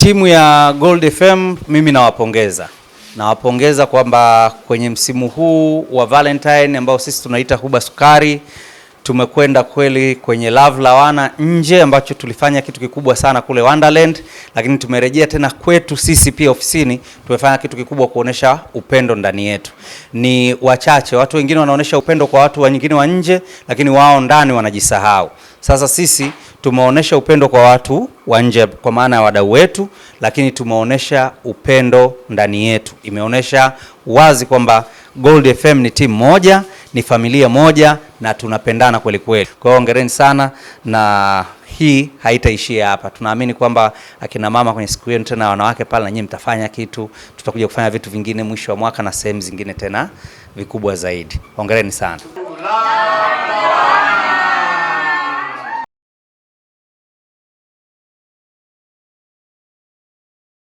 Timu ya Gold FM mimi nawapongeza kwamba kwenye msimu huu wa Valentine ambao sisi tunaita Huba Sukari tumekwenda kweli kwenye Love la Wana nje, ambacho tulifanya kitu kikubwa sana kule Wonderland, lakini tumerejea tena kwetu sisi pia ofisini, tumefanya kitu kikubwa kuonesha upendo ndani yetu. Ni wachache, watu wengine wanaonesha upendo kwa watu wengine wa nje, lakini wao ndani wanajisahau. Sasa sisi tumeonesha upendo kwa watu wa nje kwa maana ya wadau wetu, lakini tumeonesha upendo ndani yetu. Imeonesha wazi kwamba Gold FM ni timu moja, ni familia moja na tunapendana kweli kweli. Kwa hiyo hongereni sana, na hii haitaishia hapa. Tunaamini kwamba akina mama kwenye siku yenu tena wanawake pale, na nyinyi mtafanya kitu, tutakuja kufanya vitu vingine mwisho wa mwaka na sehemu zingine tena vikubwa zaidi. Hongereni sana.